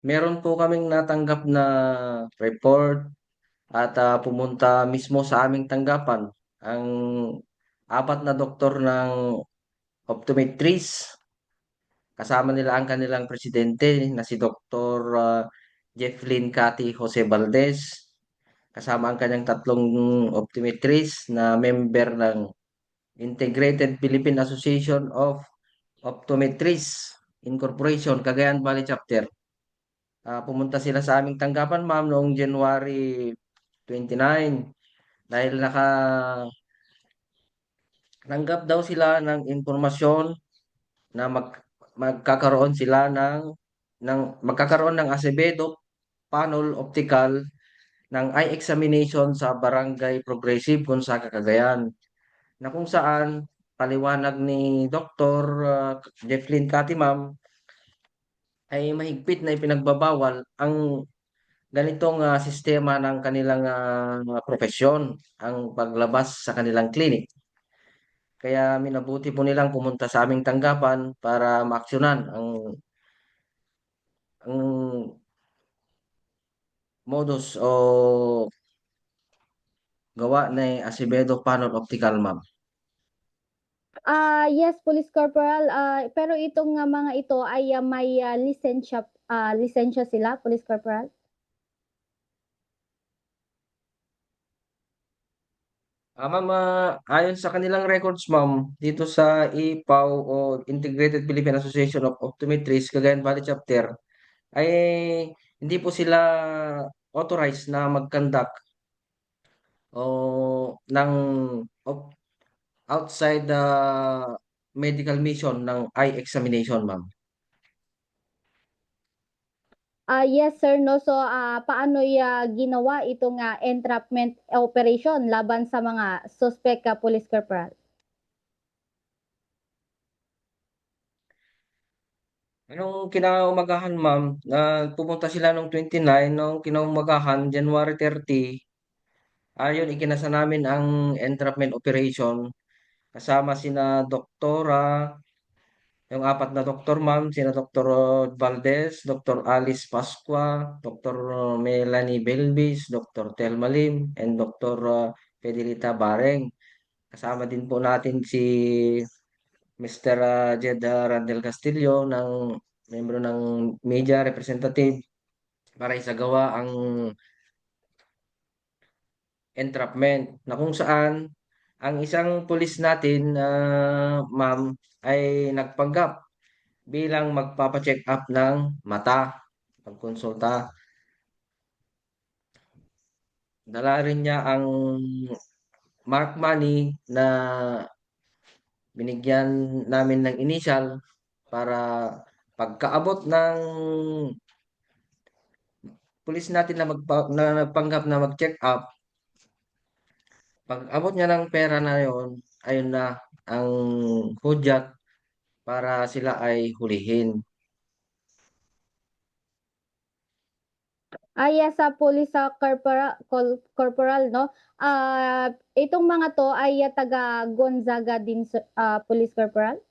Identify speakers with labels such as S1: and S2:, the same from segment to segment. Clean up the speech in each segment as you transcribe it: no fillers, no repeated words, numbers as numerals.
S1: Meron po kaming natanggap na report at pumunta mismo sa aming tanggapan ang apat na doktor ng optometrist. Kasama nila ang kanilang presidente na si Dr. Jefflyn Cathy Jose Valdez. Kasama ang kanyang tatlong optometrist na member ng Integrated Philippine Association of Optometrists Incorporation, Cagayan Valley Chapter. Pumunta sila sa aming tanggapan, ma'am, noong January 29 dahil nakanggap daw sila ng impormasyon na magkakaroon sila ng magkakaroon ng Acevedo Panel Optical ng eye examination sa Barangay Progressive, Gonzaga, Cagayan, na kung saan paliwanag ni Dr. Jefflyn Cathy, ma'am, ay mahigpit na ipinagbabawal ang ganitong sistema ng kanilang profesyon, ang paglabas sa kanilang clinic. Kaya minabuti po nilang pumunta sa aming tanggapan para maaksyonan ang modus o gawa ni Acevedo Panel Optical, ma'am.
S2: Yes, Police Corporal. Pero itong mga ito ay may lisensya sila, Police Corporal?
S1: Ma'am, ayon sa kanilang records, ma'am, dito sa IPAO o Integrated Philippine Association of Optometrists, Cagayan Valley Chapter, ay hindi po sila authorized na mag-conduct o ng of- outside the medical mission ng eye examination, ma'am.
S2: Yes, sir. No, so paano ginawa itong entrapment operation laban sa mga suspect, Police Corporal?
S1: Anong kinaumagahan, ma'am, pumunta sila nung 29, nung kinaumagahan, January 30, ayon ikinasa namin ang entrapment operation kasama sina doktora, yung apat na doktor, ma'am, sina Dr. Valdez, Dr. Alice Pasqua, Dr. Melanie Belvis, Dr. Telma Lim, and Dr. Fidelita Bareng. Kasama din po natin si Mr. Jed Randel Castillo ng membro ng media representative para isagawa ang entrapment na kung saan ang isang pulis natin, ma'am, ay nagpanggap bilang magpapa-check up ng mata, pagkonsulta. Dala rin niya ang mark money na binigyan namin ng initial para pagkaabot ng pulis natin na nagpanggap na mag-check up, pag abot niya ng pera na yon, ayun na ang hudyat para sila ay hulihin.
S2: Yes, sa Police Corporal, no? Itong mga to ay taga Gonzaga din, Police Corporal?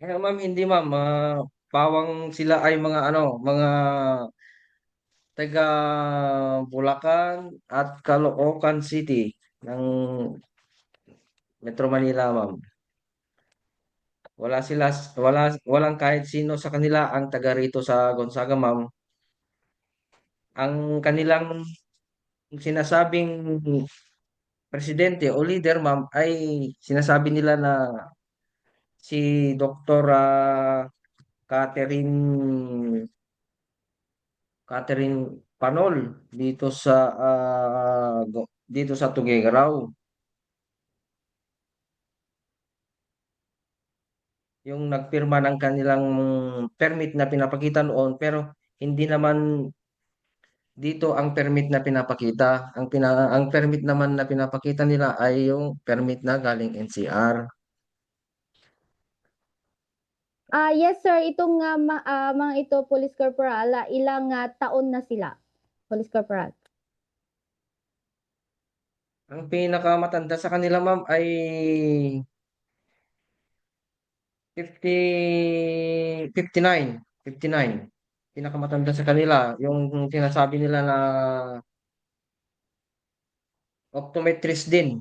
S1: Kaya ma'am, hindi ma'am, pawang sila ay mga ano, mga taga Bulacan at Caloocan City ng Metro Manila, ma'am. Wala sila, walang kahit sino sa kanila ang taga rito sa Gonzaga, ma'am. Ang kanilang sinasabing presidente o leader, ma'am, ay sinasabi nila na si Dr. Catherine Catherine Panol dito sa Tuguegarao. Yung nagpirma ng kanilang permit na pinapakita noon, pero hindi naman dito ang permit na pinapakita. Ang permit naman na pinapakita nila ay yung permit na galing NCR.
S2: Yes, sir. Itong mga ito, Police Corporal, ilang taon na sila, Police Corporal?
S1: Ang pinakamatanda sa kanila, ma'am, ay 59, 59. Pinakamatanda sa kanila, yung sinasabi nila na optometrist din,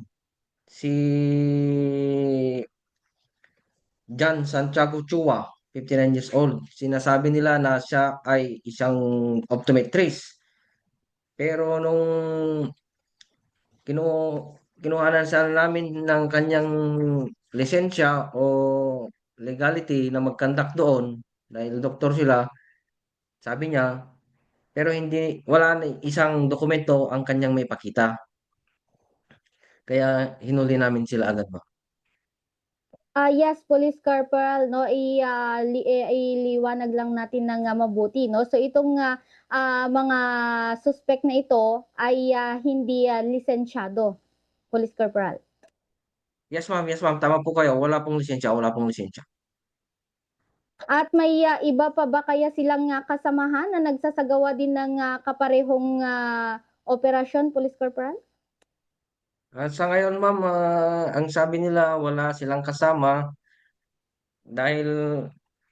S1: si John Santiago Chua, 59 years old. Sinasabi nila na siya ay isang optometrist. Pero nung kinu kinuhanan sa namin ng kanyang lisensya o legality na mag-conduct doon dahil doktor sila, sabi niya, pero hindi wala na isang dokumento ang kanyang may pakita. Kaya hinuli namin sila agad ba.
S2: Yes, Police Corporal, no, iliwanag lang natin ng mabuti, no. So itong mga suspect na ito ay hindi lisensyado, Police Corporal.
S1: Yes ma'am, tama po kayo. Wala pong lisensya.
S2: At may iba pa ba kaya silang kasamahan na nagsasagawa din ng kaparehong operasyon, Police Corporal?
S1: At sa ngayon ma'am, ang sabi nila wala silang kasama dahil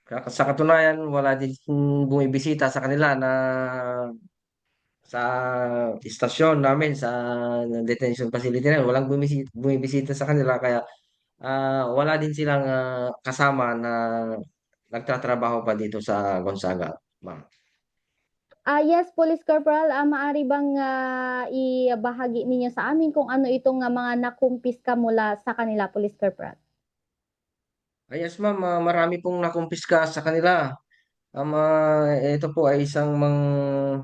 S1: sa katunayan wala din bumibisita sa kanila na sa istasyon namin sa detention facility na yun. Walang bumibisita sa kanila kaya wala din silang kasama na nagtatrabaho pa dito sa Gonzaga, ma'am.
S2: Yes, Police Corporal, maaari bang ibahagi ninyo sa amin kung ano itong mga nakumpiska mula sa kanila, Police Corporal?
S1: Yes ma'am, marami pong nakumpiska sa kanila. Ito po ay isang 20,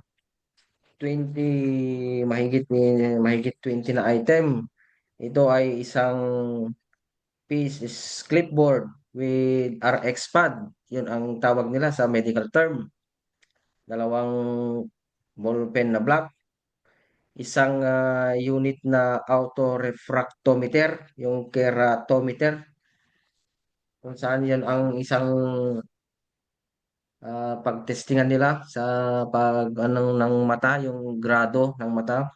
S1: mahigit 20 na item. Ito ay isang piece is clipboard with RX pad. Yun ang tawag nila sa medical term. Dalawang ballpen na black. Isang unit na autorefractometer, yung keratometer. Kung saan yan ang isang pagtestingan nila sa pag anong ng mata, yung grado ng mata.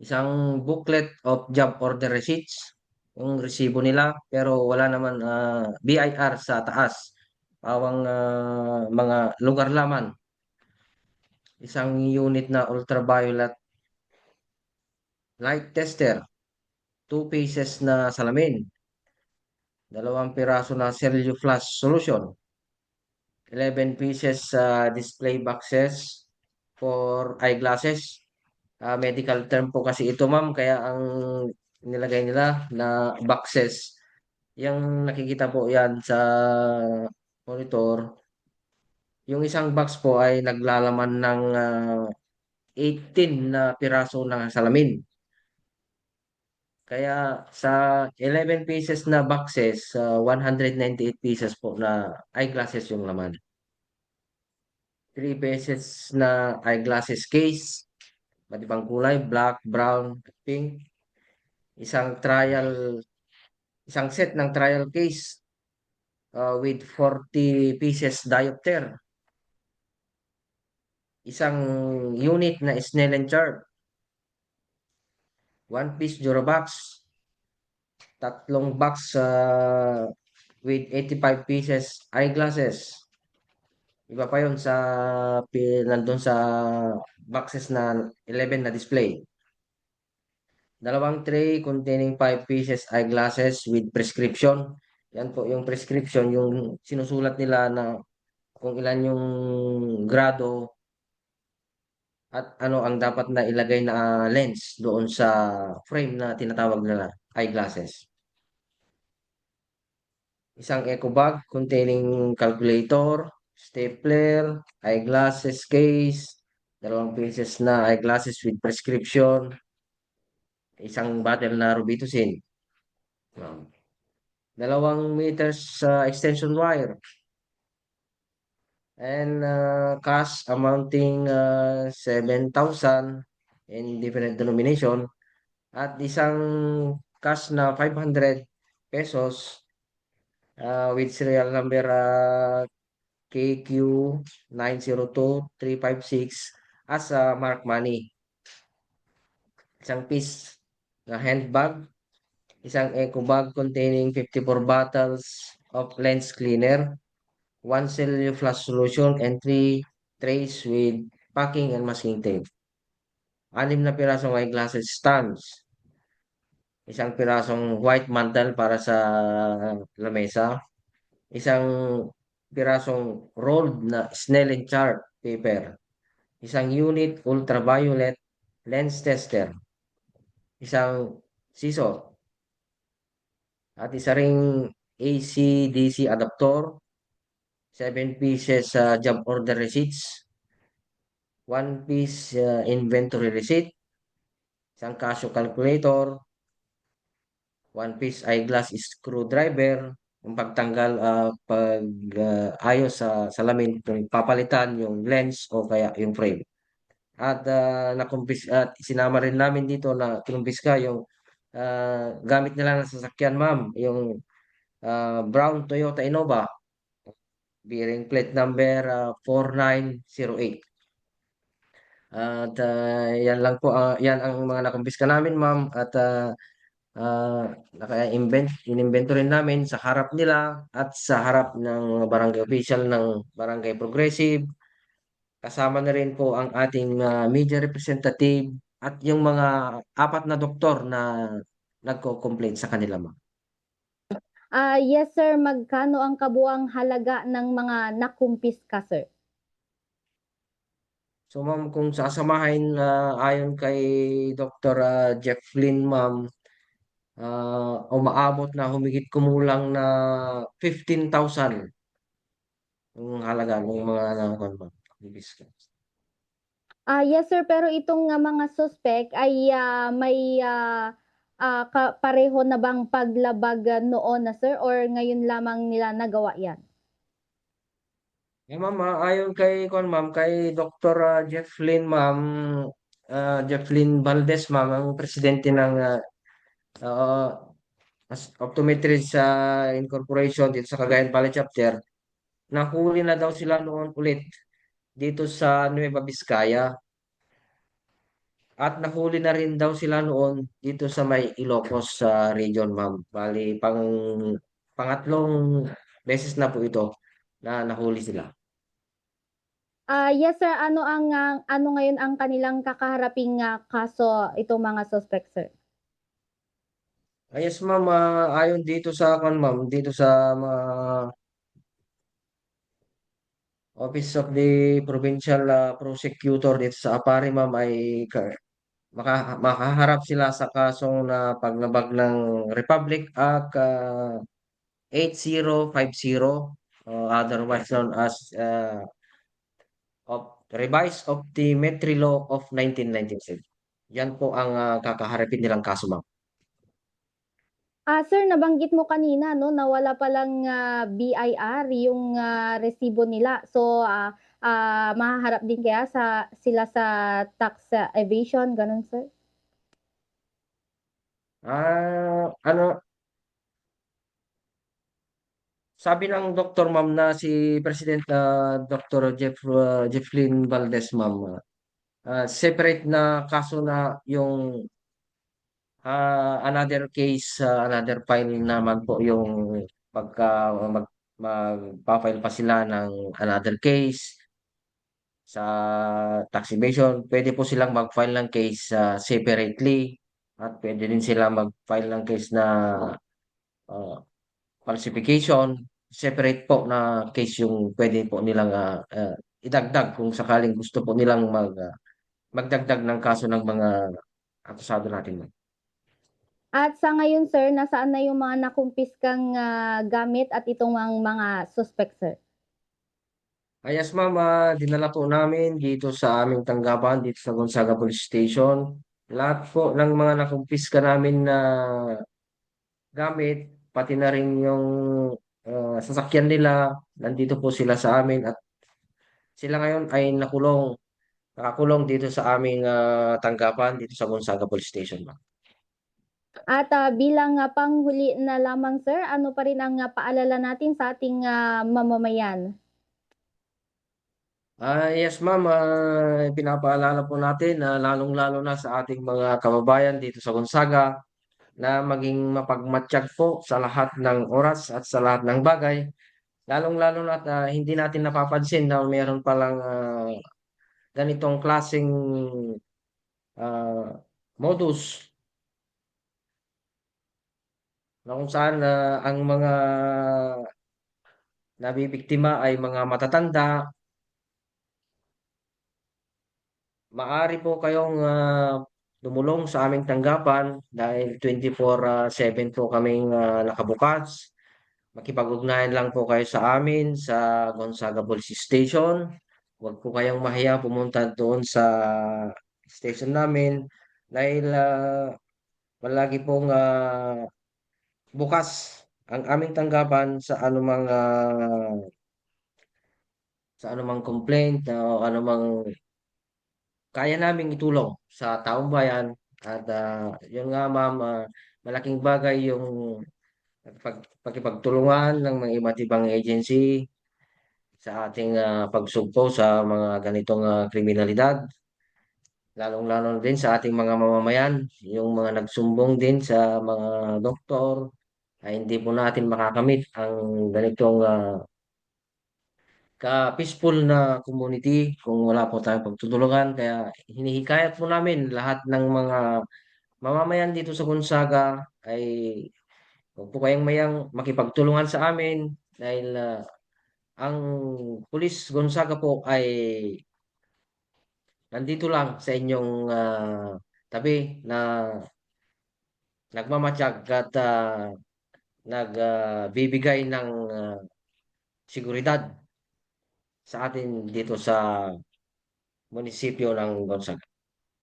S1: Isang booklet of job order receipts, yung resibo nila, pero wala naman BIR sa taas. Pawang mga lugar laman. Isang unit na ultraviolet light tester, 2 pieces na salamin, 2 piraso na Flash solution, 11 pieces display boxes for eyeglasses. Medical term po kasi ito ma'am, kaya ang nilagay nila na boxes, yung nakikita po yan sa monitor, yung isang box po ay naglalaman ng 18 na piraso ng salamin. Kaya sa 11 pieces na boxes, 198 pieces po na eyeglasses yung laman. 3 pieces na eyeglasses case, iba't ibang kulay, black, brown, pink. Isang trial, isang set ng trial case with 40 pieces diopter. Isang unit na Snellen chart. 1 piece Durabox. 3 box with 85 pieces eyeglasses. Iba pa yun nandun sa boxes na 11 na display. 2 tray containing 5 pieces eyeglasses with prescription. Yan po yung prescription, yung sinusulat nila na kung ilan yung grado at ano ang dapat na ilagay na lens doon sa frame na tinatawag nila eyeglasses. Isang eco bag containing calculator, stapler, eyeglasses case, 2 pieces na eyeglasses with prescription, isang bottle na Robitussin, 2 meters extension wire, and cash amounting 7,000 in different denomination, at isang cash na 500 pesos with serial number KQ902356 as mark money. Isang piece na handbag, isang eco bag containing 54 bottles of lens cleaner, one cellular solution, and three trays with packing and masking tape. 6 na pirasong eyeglasses stands, isang pirasong white mantle para sa lamesa, isang pirasong rolled na Snellen chart paper, isang unit ultraviolet lens tester, isang scissor, at isa ring AC-DC adapter, 7 pieces job order receipts, 1 piece inventory receipt, isang casio calculator, 1 piece eyeglass screwdriver, yung pagtanggal, ayos sa salamin, yung papalitan yung lens o kaya yung frame. At at sinama rin namin dito na kinumpiska yung gamit nila ng sasakyan, ma'am, yung brown Toyota Innova, bearing plate number 4908. At yan lang po, yan ang mga nakumpiska namin, ma'am. At inimbento rin namin sa harap nila at sa harap ng barangay official ng Barangay Progressive. Kasama na rin po ang ating media representative at yung mga 4 na doktor na nagko-complain sa kanila, ma'am.
S2: Yes sir, magkano ang kabuang halaga ng mga nakumpiska, sir?
S1: So ma'am, kung sasamahin ayon kay Dr. Jeff Flynn, ma'am, umaabot na humigit kumulang na 15,000 yung halaga ng mga ma'am.
S2: Yes sir, pero itong mga suspect ay may pareho na bang paglabag noon na sir or ngayon lamang nila nagawa yan?
S1: Ma'am, ayon kay Dr. Jeff Flynn, ma'am, Jeff Flynn Valdez, ma'am, ang presidente ng uh, Optometrists Incorporation dito sa Cagayan Valley Chapter, nahuli na daw sila noon ulit dito sa Nueva Vizcaya at nahuli na rin daw sila noon dito sa may Ilocos sa region, ma'am. Bali, pangatlong beses na po ito na nahuli sila.
S2: Yes sir, ano ngayon ang kanilang kakaharaping kaso itong mga suspect, sir?
S1: Yes, ma'am, ayon dito sa ma'am, dito sa mga Office of the Provincial Prosecutor dito sa Apari, ma'am, ay makaharap sila sa kasong na paglabag ng Republic Act 8050, otherwise known as Revised Optometry Law of 1997. Yan po ang kakaharapin nilang kaso, ma'am.
S2: Sir, nabanggit mo kanina, no, na wala palang BIR yung resibo nila. So, mahaharap din kaya sila sa tax evasion, ganun, sir?
S1: Ano, sabi ng doktor, ma'am, na si President Dr. Jefflin Valdez, ma'am, separate na kaso na yung another case, another file naman po yung pagka magpa-file pa sila ng another case sa tax evasion. Pwede po silang mag-file ng case separately at pwede din sila mag-file ng case na uh, falsification. Separate po na case yung pwede po nilang idagdag kung sakaling gusto po nilang magdagdag ng kaso ng mga akusado natin.
S2: At sa ngayon, sir, nasaan na yung mga nakumpiskang gamit at itong mga suspect, sir?
S1: Yes, ma'am, dinala po namin dito sa aming tanggapan, dito sa Gonzaga Police Station. Lahat po ng mga nakumpiska namin na gamit, pati na rin yung sasakyan nila, nandito po sila sa amin at sila ngayon ay nakakulong dito sa aming tanggapan, dito sa Gonzaga Police Station, ma'am.
S2: At bilang panghuli na lamang, sir, ano pa rin ang paalala natin sa ating mamamayan?
S1: Yes, ma'am, pinapaalala po natin na lalong-lalo na sa ating mga kababayan dito sa Gonzaga na maging mapagmatyag po sa lahat ng oras at sa lahat ng bagay. Lalong-lalo na't hindi natin napapansin na meron palang ganitong klaseng modus na kung saan ang mga nabibiktima ay mga matatanda. Maaari po kayong tumulong sa aming tanggapan dahil 24/7 po kaming nakabukas. Makipag-ugnayan lang po kayo sa amin sa Gonzaga Police Station. Huwag po kayong mahiya pumunta doon sa station namin dahil palagi pong bukas ang aming tanggapan sa anumang complaint o anumang kaya naming itulong sa taong bayan. At yun nga ma'am, malaking bagay yung pakipagtulungan ng mga iba't ibang agency sa ating pagsugpo sa mga ganitong kriminalidad. Lalong-lalo na din sa ating mga mamamayan, yung mga nagsumbong din sa mga doktor ay hindi po natin makakamit ang ganitong ka-peaceful na community kung wala po tayong pagtutulungan. Kaya hinihikayat po namin lahat ng mga mamamayan dito sa Gonzaga ay huwag po kayong mayang makipagtulungan sa amin dahil ang Pulis Gonzaga po ay nandito lang sa inyong tabi na nagmamatiyag at nagbibigay ng seguridad sa atin dito sa munisipyo ng Gonzaga.